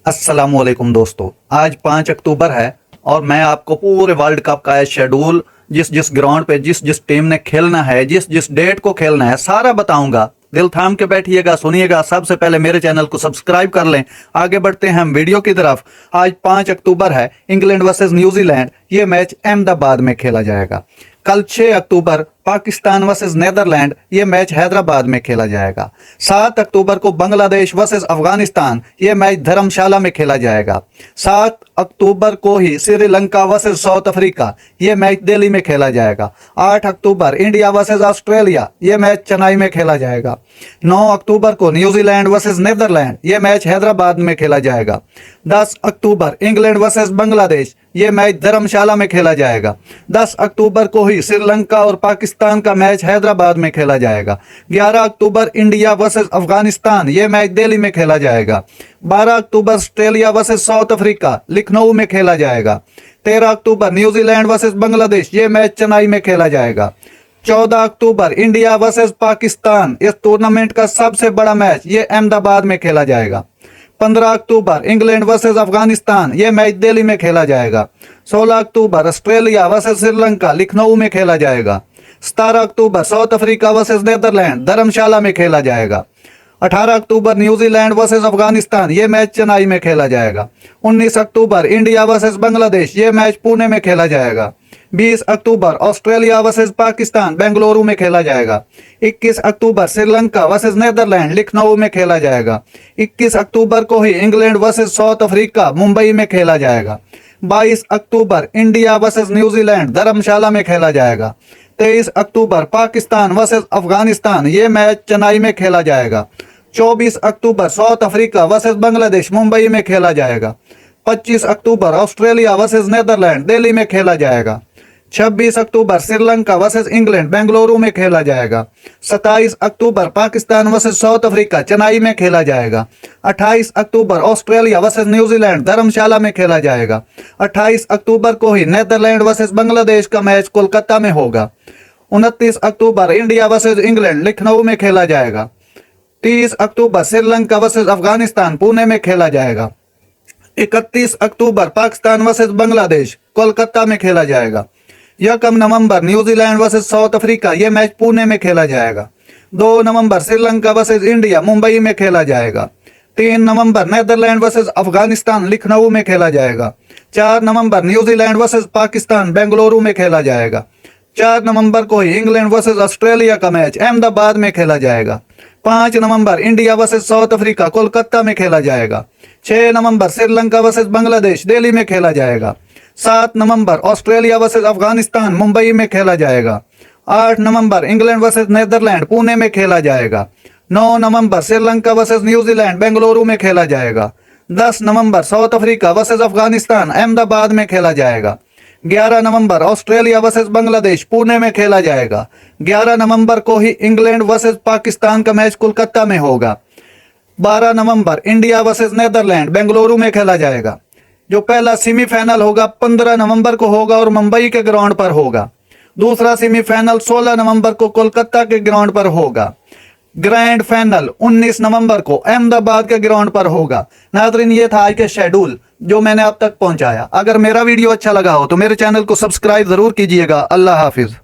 अस्सलामुअलैकुम दोस्तों, आज 5 अक्टूबर है और मैं आपको पूरे वर्ल्ड कप का शेड्यूल जिस जिस ग्राउंड पे जिस जिस टीम ने खेलना है, जिस जिस डेट को खेलना है, सारा बताऊंगा। दिल थाम के बैठिएगा, सुनिएगा। सबसे पहले मेरे चैनल को सब्सक्राइब कर लें। आगे बढ़ते हैं हम वीडियो की तरफ। आज 5 अक्टूबर है, इंग्लैंड वर्सेस न्यूजीलैंड। ये मैच अहमदाबाद में खेला जाएगा। कल 6 अक्टूबर पाकिस्तान वर्सेस नीदरलैंड, ये मैच हैदराबाद में खेला जाएगा। 7 अक्टूबर को बांग्लादेश वर्सेस अफगानिस्तान, ये मैच धर्मशाला में खेला जाएगा। 7 अक्टूबर को ही श्रीलंका वर्सेस साउथ अफ्रीका, ये मैच दिल्ली में खेला जाएगा। 8 अक्टूबर इंडिया वर्सेस ऑस्ट्रेलिया, ये मैच चेन्नई में खेला जाएगा। 9 अक्टूबर को न्यूजीलैंड वर्सेस नीदरलैंड, ये मैच हैदराबाद में खेला जाएगा। 10 अक्टूबर इंग्लैंड वर्सेस बांग्लादेश, ये मैच धर्मशाला में खेला जाएगा। 10 अक्टूबर को ही श्रीलंका और पाकिस्तान का मैच हैदराबाद में खेला जाएगा। 11 अक्टूबर इंडिया वर्सेस अफगानिस्तान, ये मैच दिल्ली में खेला जाएगा। 12 अक्टूबर Australia versus South Africa, Lucknow में खेला जाएगा। 13 अक्टूबर न्यूजीलैंड वर्सेस बांग्लादेश, ये मैच चेन्नई में खेला जाएगा। 14 अक्टूबर इंडिया वर्सेस पाकिस्तान, इस टूर्नामेंट का सबसे बड़ा मैच, ये अहमदाबाद में खेला जाएगा। 15 अक्टूबर इंग्लैंड वर्सेस अफगानिस्तान, ये मैच दिल्ली में खेला जाएगा। 16 अक्टूबर ऑस्ट्रेलिया वर्सेस श्रीलंका, लखनऊ में खेला जाएगा। 17 अक्टूबर साउथ अफ्रीका वर्सेस नीदरलैंड, धर्मशाला में खेला जाएगा। 18 अक्टूबर न्यूजीलैंड वर्सेस अफगानिस्तान, ये मैच चेन्नई में खेला जाएगा। 19 अक्टूबर इंडिया वर्सेस बांग्लादेश, ये मैच पुणे में खेला जाएगा। 20 अक्टूबर ऑस्ट्रेलिया वर्सेस पाकिस्तान, बेंगलुरु में खेला जाएगा। 21 अक्टूबर श्रीलंका वर्सेस नीदरलैंड, लखनऊ में खेला जाएगा। 21 अक्टूबर को ही England versus South Africa, Mumbai में खेला जाएगा। 22 अक्टूबर इंडिया वर्सेस न्यूजीलैंड, धर्मशाला में खेला जाएगा। 23 अक्टूबर पाकिस्तान वर्सेस अफगानिस्तान, ये मैच चेन्नई में खेला जाएगा। 24 अक्टूबर South Africa versus Bangladesh, Mumbai में खेला जाएगा। 25 अक्टूबर ऑस्ट्रेलिया वर्सेस नीदरलैंड, दिल्ली में खेला जाएगा। 26 अक्टूबर श्रीलंका वर्सेस इंग्लैंड, बेंगलुरु में खेला जाएगा। 27 अक्टूबर Pakistan versus South Africa, Chennai में खेला जाएगा। 28 अक्टूबर ऑस्ट्रेलिया वर्सेस न्यूजीलैंड, धर्मशाला में खेला जाएगा। 28 अक्टूबर को ही नीदरलैंड वर्सेस बांग्लादेश का मैच कोलकाता में होगा। 29 अक्टूबर इंडिया वर्सेस इंग्लैंड, लखनऊ में खेला जाएगा। 30 अक्टूबर श्रीलंका वर्सेस अफगानिस्तान, पुणे में खेला जाएगा। 31 अक्टूबर पाकिस्तान वर्सेस बांग्लादेश, कोलकाता में खेला जाएगा। 1 नवंबर न्यूजीलैंड वर्सेस साउथ अफ्रीका, यह मैच पुणे में खेला जाएगा। 2 नवंबर श्रीलंका वर्सेस इंडिया, मुंबई में खेला जाएगा। 3 नवंबर नीदरलैंड वर्सेस अफगानिस्तान, लखनऊ में खेला जाएगा। 4 नवंबर न्यूजीलैंड वर्सेस पाकिस्तान, बेंगलुरु में खेला जाएगा। 4 नवंबर को ही इंग्लैंड वर्सेस ऑस्ट्रेलिया का मैच अहमदाबाद में खेला जाएगा। 5 नवंबर India versus South Africa, Kolkata में खेला जाएगा। 6 नवंबर श्रीलंका वर्सेस बांग्लादेश, दिल्ली में खेला जाएगा। 7 नवंबर ऑस्ट्रेलिया वर्सेस अफगानिस्तान, मुंबई में खेला जाएगा। 8 नवंबर इंग्लैंड वर्सेस नीदरलैंड, पुणे में खेला जाएगा। 9 नवंबर श्रीलंका वर्सेस न्यूजीलैंड, बेंगलुरु में खेला जाएगा। 10 नवंबर South Africa versus Afghanistan, Ahmedabad में खेला जाएगा। 11 नवंबर ऑस्ट्रेलिया वर्सेस बांग्लादेश, पुणे में खेला जाएगा। 11 नवंबर को ही इंग्लैंड वर्सेस पाकिस्तान का मैच कोलकाता में होगा। 12 नवंबर इंडिया वर्सेस नीदरलैंड, बेंगलुरु में खेला जाएगा। जो पहला सेमीफाइनल होगा 15 नवंबर को होगा और मुंबई के ग्राउंड पर होगा। दूसरा सेमीफाइनल 16 नवंबर को कोलकाता के ग्राउंड पर होगा। ग्रैंड फाइनल 19 नवंबर को अहमदाबाद के ग्राउंड पर होगा। नाज़रीन, ये था आज के शेड्यूल जो मैंने आप तक पहुंचाया। अगर मेरा वीडियो अच्छा लगा हो तो मेरे चैनल को सब्सक्राइब जरूर कीजिएगा। अल्लाह हाफिज।